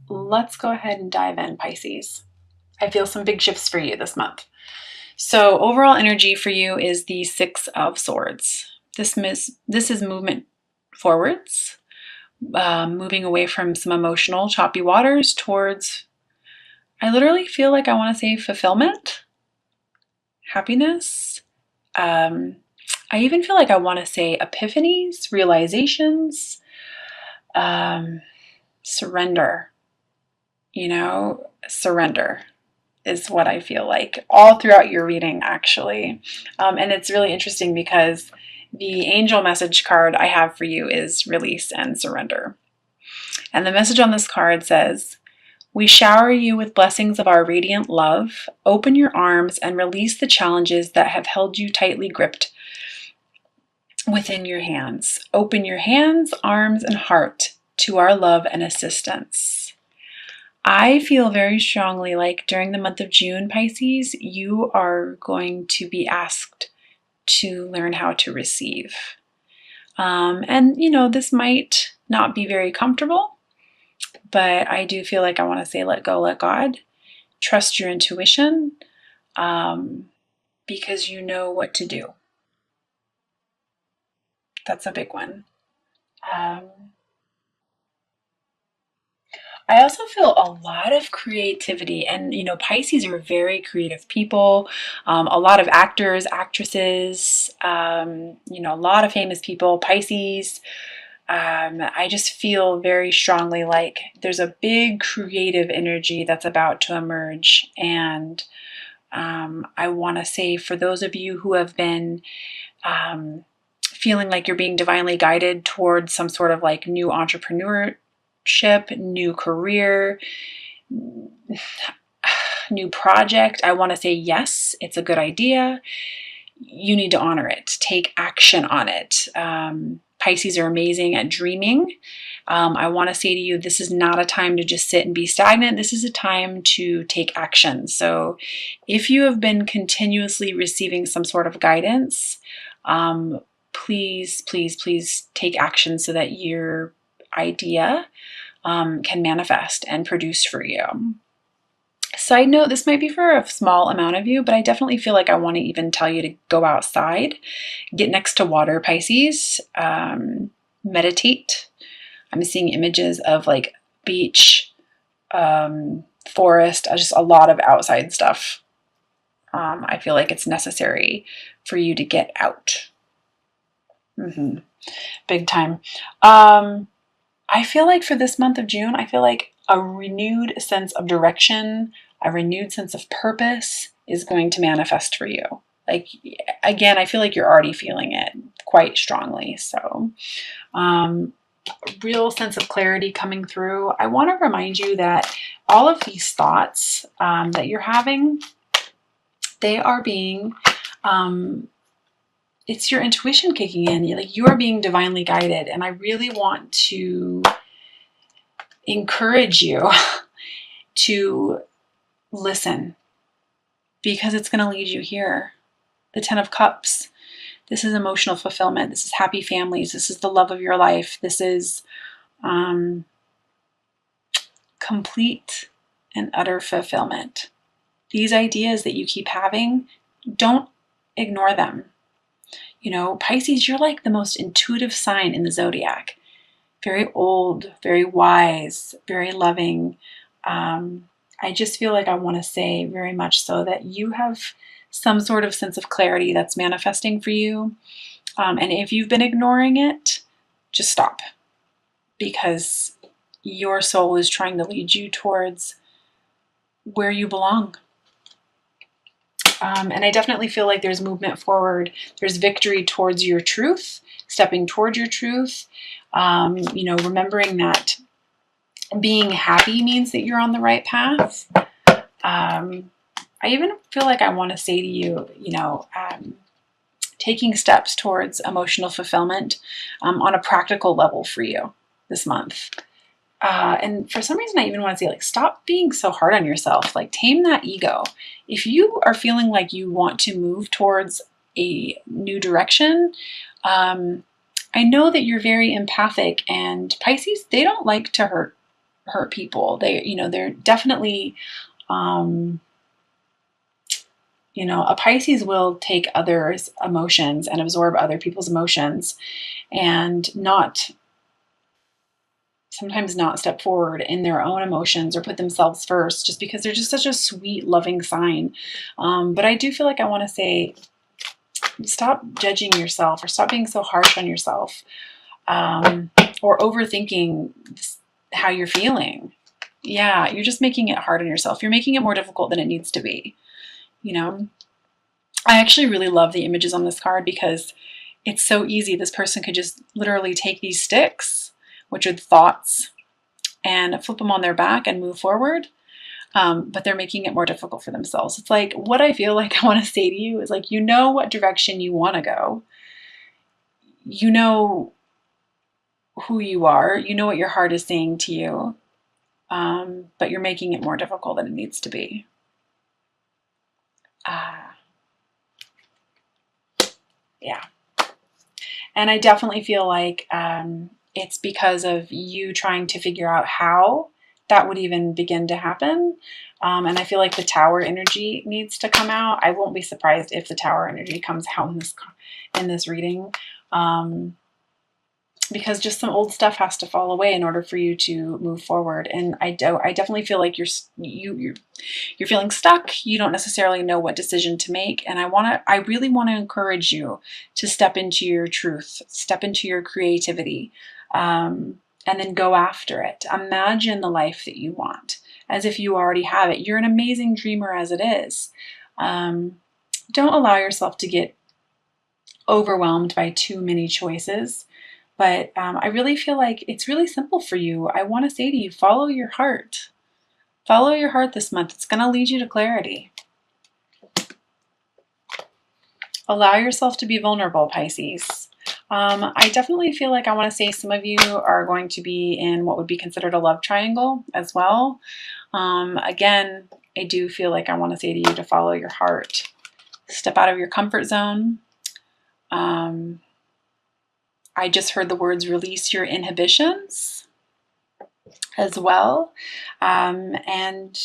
let's go ahead and dive in, Pisces. I feel some big shifts for you this month. So overall energy for you is the Six of Swords. This is movement forwards, moving away from some emotional choppy waters towards, I literally feel like I want to say fulfillment, happiness. I even feel like I want to say epiphanies, realizations, surrender. Surrender is what I feel like all throughout your reading, actually. And it's really interesting because the angel message card I have for you is release and surrender. And the message on this card says, "We shower you with blessings of our radiant love. Open your arms and release the challenges that have held you tightly gripped within your hands. Open your hands, arms, and heart to our love and assistance." I feel very strongly like during the month of June, Pisces, you are going to be asked to learn how to receive. And this might not be very comfortable, but I do feel like I want to say, let go, let God. Trust your intuition, because you know what to do. That's a big one. I also feel a lot of creativity, and Pisces are very creative people. A lot of actors, actresses, a lot of famous people. Pisces. I just feel very strongly like there's a big creative energy that's about to emerge, and I want to say for those of you who have been feeling like you're being divinely guided towards some sort of like new entrepreneurship, new career, new project, I want to say yes, it's a good idea. You need to honor it. Take action on it. Pisces are amazing at dreaming. I want to say to you, this is not a time to just sit and be stagnant. This is a time to take action. So if you have been continuously receiving some sort of guidance, please, please, please take action so that your idea can manifest and produce for you. Side note, this might be for a small amount of you, but I definitely feel like I want to even tell you to go outside, get next to water, Pisces, meditate. I'm seeing images of like beach, forest, just a lot of outside stuff. I feel like it's necessary for you to get out. Big time. I feel like for this month of June, I feel like a renewed sense of direction, a renewed sense of purpose is going to manifest for you. Like, again, I feel like you're already feeling it quite strongly. So, real sense of clarity coming through. I want to remind you that all of these thoughts that you're having, they are being, it's your intuition kicking in. You are being divinely guided. And I really want to encourage you to listen, because it's going to lead you here. The 10 of Cups. This is emotional fulfillment. This is happy families. This is the love of your life. This is complete and utter fulfillment. These ideas that you keep having, don't ignore them. Pisces, you're like the most intuitive sign in the zodiac. Very old, very wise, very loving. I just feel like I want to say very much so that you have some sort of sense of clarity that's manifesting for you. And if you've been ignoring it, just stop, because your soul is trying to lead you towards where you belong. And I definitely feel like there's movement forward. There's victory towards your truth, stepping towards your truth. Remembering that being happy means that you're on the right path. I even feel like I want to say to you, taking steps towards emotional fulfillment on a practical level for you this month. And for some reason, I even want to say, stop being so hard on yourself. Tame that ego. If you are feeling like you want to move towards a new direction, I know that you're very empathic, and Pisces, they don't like to hurt hurt people. They're definitely, a Pisces will take others' emotions and absorb other people's emotions and sometimes not step forward in their own emotions or put themselves first, just because they're just such a sweet, loving sign. But I do feel like I want to say, stop judging yourself, or stop being so harsh on yourself, or overthinking how you're feeling. Yeah, you're just making it hard on yourself. You're making it more difficult than it needs to be. I actually really love the images on this card because it's so easy. This person could just literally take these sticks, which are the thoughts, and flip them on their back and move forward. But they're making it more difficult for themselves. It's like, what I feel like I want to say to you is, like, what direction you want to go. You know who you are. You know what your heart is saying to you. But you're making it more difficult than it needs to be. Yeah. And I definitely feel like it's because of you trying to figure out how that would even begin to happen. And I feel like the Tower energy needs to come out. I won't be surprised if the Tower energy comes out in this reading. Because just some old stuff has to fall away in order for you to move forward. And I definitely feel like you're feeling stuck. You don't necessarily know what decision to make. And I really want to encourage you to step into your truth, step into your creativity, and then go after it. Imagine the life that you want as if you already have it. You're an amazing dreamer as it is. Don't allow yourself to get overwhelmed by too many choices. But I really feel like it's really simple for you. I want to say to you, follow your heart. Follow your heart this month. It's going to lead you to clarity. Allow yourself to be vulnerable, Pisces. I definitely feel like I want to say some of you are going to be in what would be considered a love triangle as well. Again, I do feel like I want to say to you to follow your heart. Step out of your comfort zone. I just heard the words release your inhibitions as well, and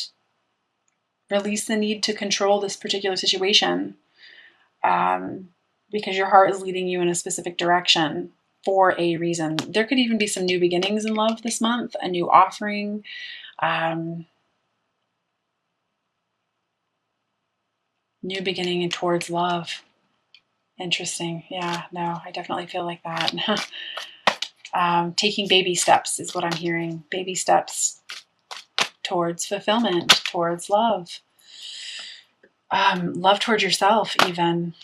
release the need to control this particular situation, because your heart is leading you in a specific direction for a reason. There could even be some new beginnings in love this month, a new offering. New beginning towards love. Interesting. Yeah, no, I definitely feel like that. Taking baby steps is what I'm hearing. Baby steps towards fulfillment, towards love. Love towards yourself, even.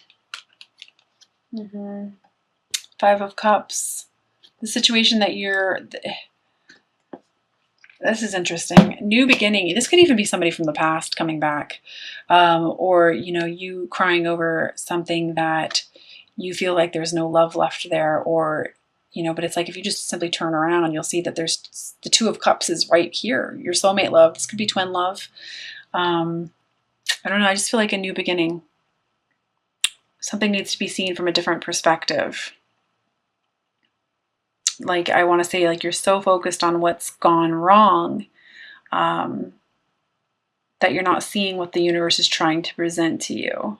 5 of Cups. The situation that this is interesting. New beginning. This could even be somebody from the past coming back. Or, you crying over something that you feel like there's no love left there. Or, but it's like, if you just simply turn around, you'll see that there's the 2 of Cups is right here. Your soulmate love. This could be twin love. I don't know. I just feel like a new beginning. Something needs to be seen from a different perspective. Like, I want to say, like, you're so focused on what's gone wrong, that you're not seeing what the universe is trying to present to you.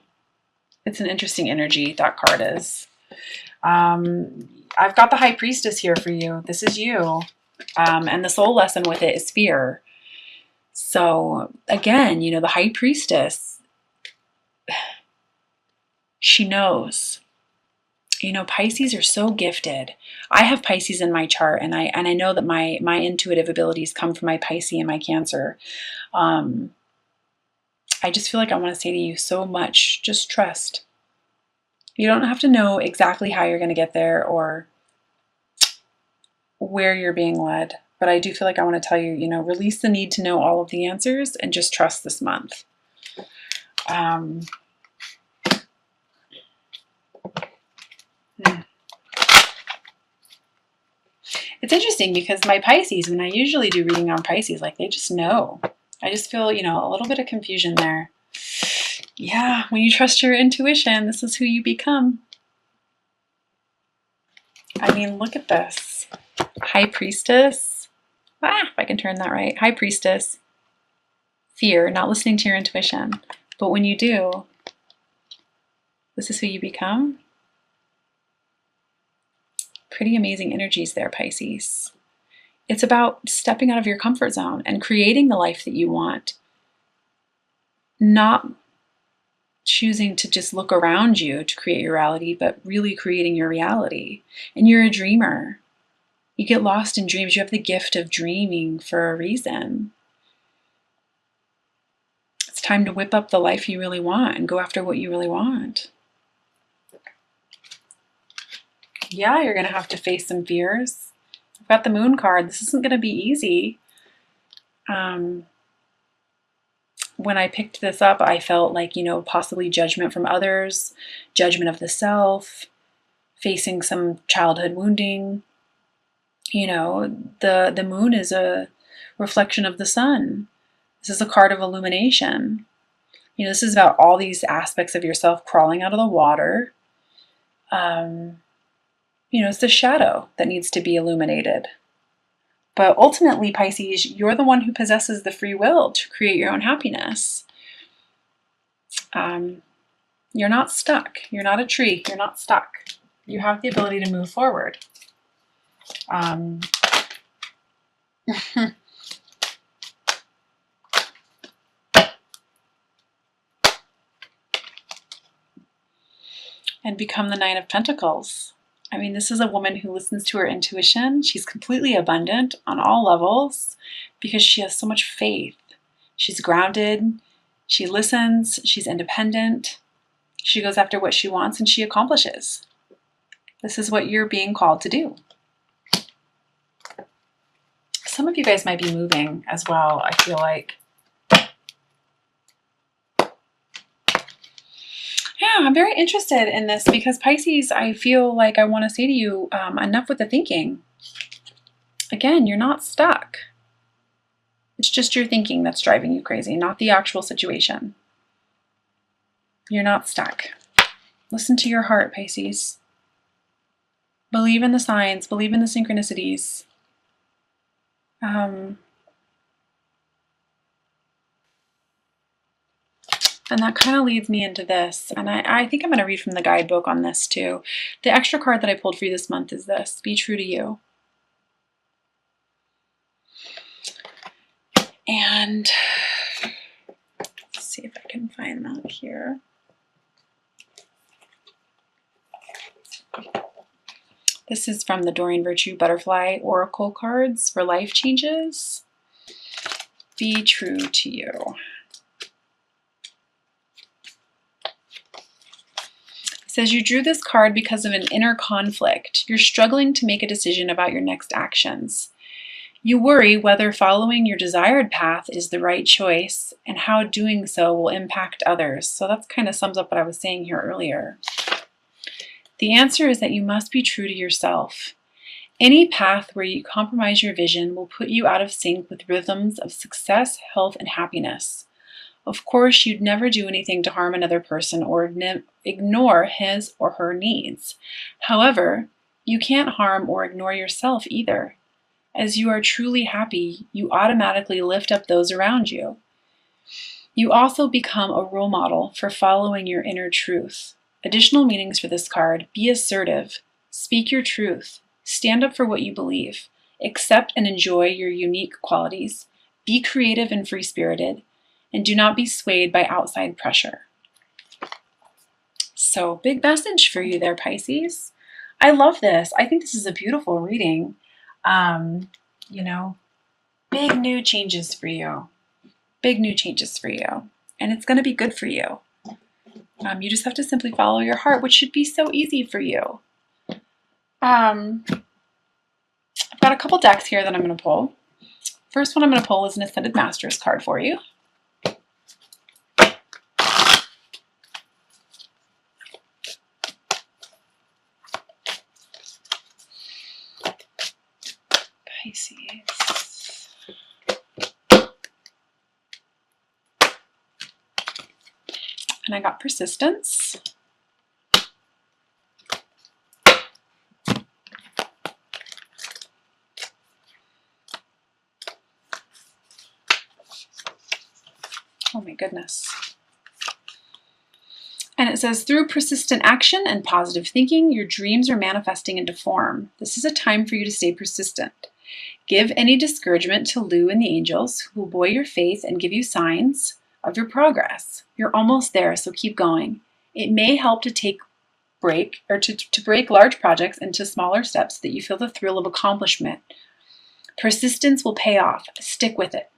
It's an interesting energy, that card is. I've got the High Priestess here for you. This is you. And the soul lesson with it is fear. So again, the High Priestess, she knows. Pisces are so gifted. I have Pisces in my chart, and I know that my intuitive abilities come from my Pisces and my Cancer. I just feel like I want to say to you so much, just trust. You don't have to know exactly how you're going to get there or where you're being led, but I do feel like I want to tell you, release the need to know all of the answers and just trust this month. It's interesting because my Pisces, when I usually do reading on Pisces, like, they just know. I just feel, a little bit of confusion there. Yeah, when you trust your intuition, this is who you become. I mean, look at this. High Priestess, If I can turn that right. High Priestess. Fear, not listening to your intuition. But when you do, this is who you become. Pretty amazing energies there, Pisces. It's about stepping out of your comfort zone and creating the life that you want. Not choosing to just look around you to create your reality, but really creating your reality. And you're a dreamer. You get lost in dreams. You have the gift of dreaming for a reason. It's time to whip up the life you really want and go after what you really want. Yeah, you're going to have to face some fears. I've got the Moon card. This isn't going to be easy. When I picked this up, I felt like, possibly judgment from others, judgment of the self, facing some childhood wounding. The moon is a reflection of the sun. This is a card of illumination. This is about all these aspects of yourself crawling out of the water. It's the shadow that needs to be illuminated. But ultimately, Pisces, you're the one who possesses the free will to create your own happiness. You're not stuck. You're not a tree. You're not stuck. You have the ability to move forward. And become the Nine of Pentacles. This is a woman who listens to her intuition. She's completely abundant on all levels because she has so much faith. She's grounded. She listens. She's independent. She goes after what she wants and she accomplishes. This is what you're being called to do. Some of you guys might be moving as well, I feel like. Yeah, I'm very interested in this because Pisces, I feel like I want to say to you, enough with the thinking. Again, you're not stuck. It's just your thinking that's driving you crazy, not the actual situation. You're not stuck. Listen to your heart, Pisces. Believe in the signs, believe in the synchronicities. And that kind of leads me into this. And I think I'm going to read from the guidebook on this too. The extra card that I pulled for you this month is this: be true to you. And let's see if I can find that here. This is from the Doreen Virtue Butterfly Oracle cards for life changes. Be true to you. It says you drew this card because of an inner conflict. You're struggling to make a decision about your next actions. You worry whether following your desired path is the right choice and how doing so will impact others. So that kind of sums up what I was saying here earlier. The answer is that you must be true to yourself. Any path where you compromise your vision will put you out of sync with rhythms of success, health, and happiness. Of course, you'd never do anything to harm another person or ignore his or her needs. However, you can't harm or ignore yourself either. As you are truly happy, you automatically lift up those around you. You also become a role model for following your inner truth. Additional meanings for this card: be assertive, speak your truth, stand up for what you believe, accept and enjoy your unique qualities, be creative and free-spirited, and do not be swayed by outside pressure. So, big message for you there, Pisces. I love this. I think this is a beautiful reading. Big new changes for you. Big new changes for you. And it's going to be good for you. You just have to simply follow your heart, which should be so easy for you. I've got a couple decks here that I'm going to pull. First one I'm going to pull is an Ascended Masters card for you. Pisces. And I got Persistence. Oh my goodness. And it says, through persistent action and positive thinking, your dreams are manifesting into form. This is a time for you to stay persistent. Give any discouragement to Lu and the angels, who will buoy your faith and give you signs of your progress. You're almost there, so keep going. It may help to break large projects into smaller steps so that you feel the thrill of accomplishment. Persistence will pay off. Stick with it.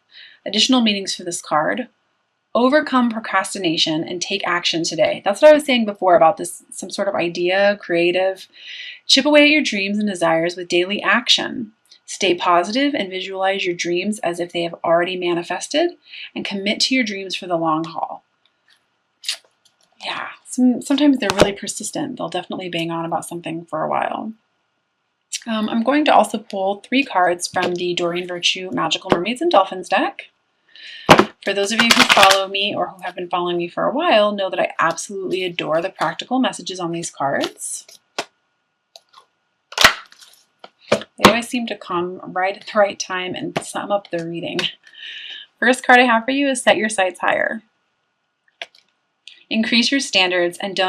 Additional meanings for this card. Overcome procrastination and take action today. That's what I was saying before about this, some sort of idea, creative. Chip away at your dreams and desires with daily action. Stay positive and visualize your dreams as if they have already manifested, and commit to your dreams for the long haul. Yeah, sometimes they're really persistent. They'll definitely bang on about something for a while. I'm going to also pull 3 cards from the Doreen Virtue Magical Mermaids and Dolphins deck. For those of you who follow me or who have been following me for a while, know that I absolutely adore the practical messages on these cards. They always seem to come right at the right time and sum up the reading. First card I have for you is set your sights higher. Increase your standards and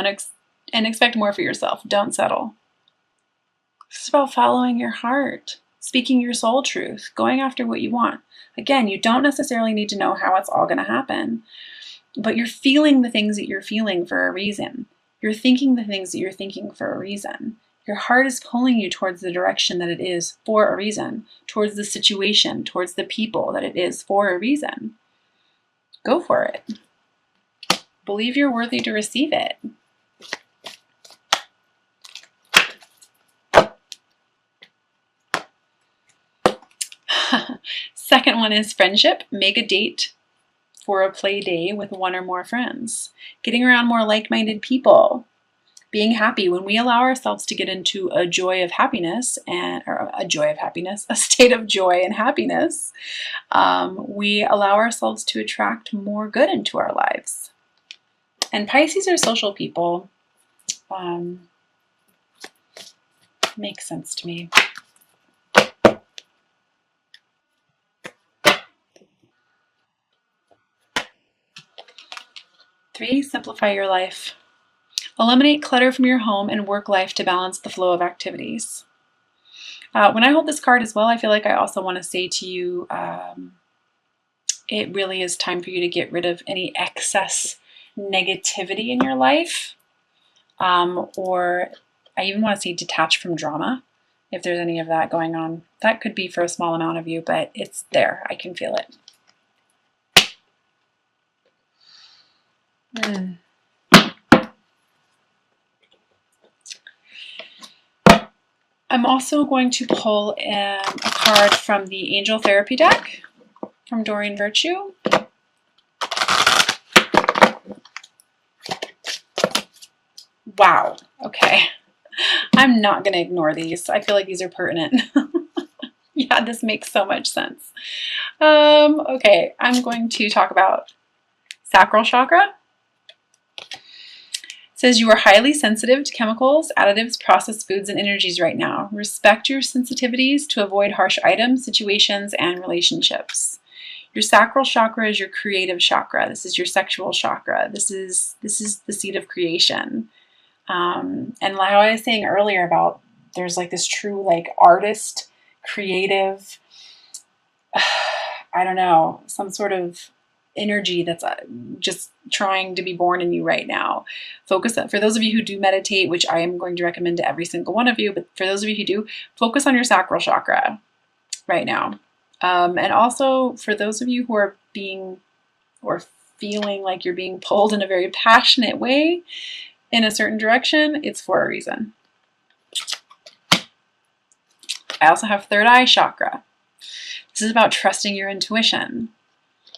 expect more for yourself. Don't settle. This is about following your heart, speaking your soul truth, going after what you want. Again, you don't necessarily need to know how it's all going to happen, but you're feeling the things that you're feeling for a reason. You're thinking the things that you're thinking for a reason. Your heart is pulling you towards the direction that it is for a reason, towards the situation, towards the people that it is for a reason. Go for it. Believe you're worthy to receive it. Second one is friendship. Make a date for a play day with 1 or more friends. Getting around more like-minded people. Being happy. When we allow ourselves to get into a joy of happiness, a state of joy and happiness, we allow ourselves to attract more good into our lives. And Pisces are social people. Makes sense to me. Three, simplify your life. Eliminate clutter from your home and work life to balance the flow of activities. When I hold this card as well, I feel like I also want to say to you, it really is time for you to get rid of any excess negativity in your life. Or I even want to say detach from drama, if there's any of that going on. That could be for a small amount of you, but it's there. I can feel it. I'm also going to pull a card from the Angel Therapy deck from Doreen Virtue. Wow. Okay. I'm not going to ignore these. I feel like these are pertinent. Yeah, this makes so much sense. Okay, I'm going to talk about sacral chakra. It says you are highly sensitive to chemicals, additives, processed foods, and energies right now. Respect your sensitivities to avoid harsh items, situations, and relationships. Your sacral chakra is your creative chakra. This is your sexual chakra. This is the seat of creation. And like I was saying earlier about there's like this true like artist, creative, I don't know, some sort of energy that's just trying to be born in you right now. Focus on, for those of you who do meditate, which I am going to recommend to every single one of you, but for those of you who do, focus on your sacral chakra right now. And also for those of you who are being or feeling like you're being pulled in a very passionate way in a certain direction, it's for a reason. I also have third eye chakra. This is about trusting your intuition.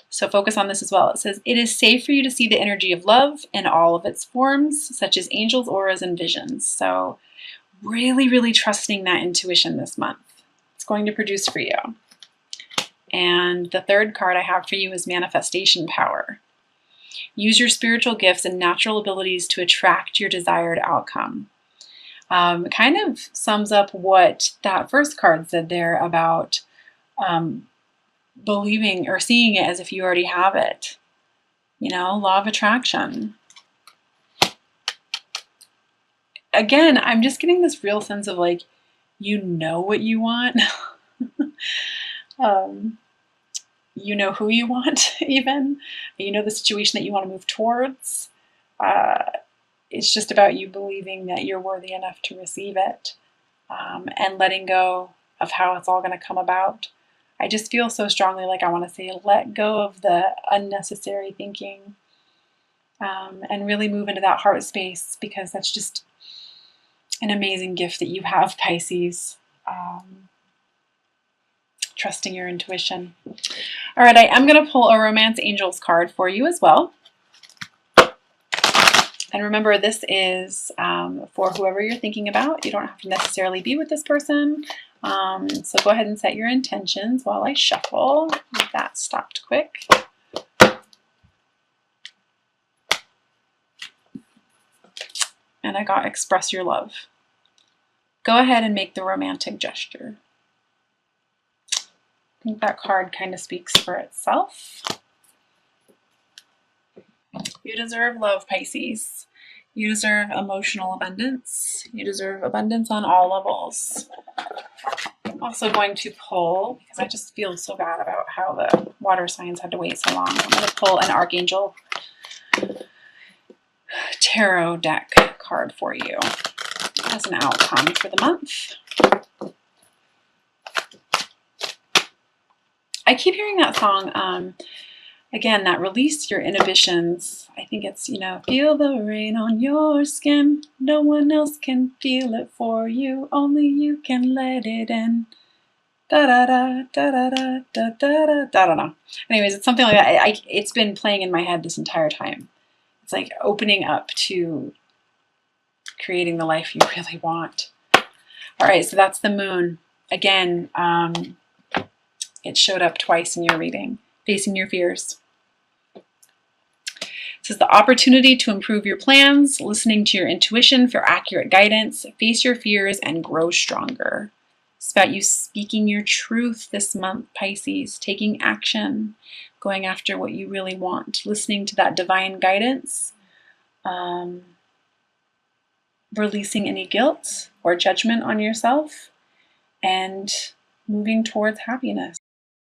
So focus on this as well. It says, it is safe for you to see the energy of love in all of its forms, such as angels, auras, and visions. So really, really trusting that intuition this month. It's going to produce for you. And the third card I have for you is manifestation power. Use your spiritual gifts and natural abilities to attract your desired outcome. Kind of sums up what that first card said there about believing or seeing it as if you already have it. You know, law of attraction. Again, I'm just getting this real sense of like, you know what you want. You know who you want, even. You know the situation that you want to move towards. It's just about you believing that you're worthy enough to receive it, and letting go of how it's all going to come about. I just feel so strongly like I want to say let go of the unnecessary thinking, and really move into that heart space, because that's just an amazing gift that you have, Pisces. Trusting your intuition. All right, I am going to pull a Romance Angels card for you as well. And remember, this is for whoever you're thinking about. You don't have to necessarily be with this person. So go ahead and set your intentions while I shuffle. That stopped quick. And I got express your love. Go ahead and make the romantic gesture. I think that card kind of speaks for itself. You deserve love, Pisces. You deserve emotional abundance. You deserve abundance on all levels. I'm also going to pull, because I just feel so bad about how the water signs had to wait so long. I'm going to pull an Archangel Tarot deck card for you as an outcome for the month. I keep hearing that song, again, that release your inhibitions. I think it's, you know, feel the rain on your skin. No one else can feel it for you. Only you can let it in. Da da da da da da da da da. I don't know. Anyways, it's something like that. It's been playing in my head this entire time. It's like opening up to creating the life you really want. All right, so that's the moon. Again, it showed up twice in your reading. Facing your fears. It says the opportunity to improve your plans, listening to your intuition for accurate guidance, face your fears, and grow stronger. It's about you speaking your truth this month, Pisces, taking action, going after what you really want, listening to that divine guidance, releasing any guilt or judgment on yourself, and moving towards happiness.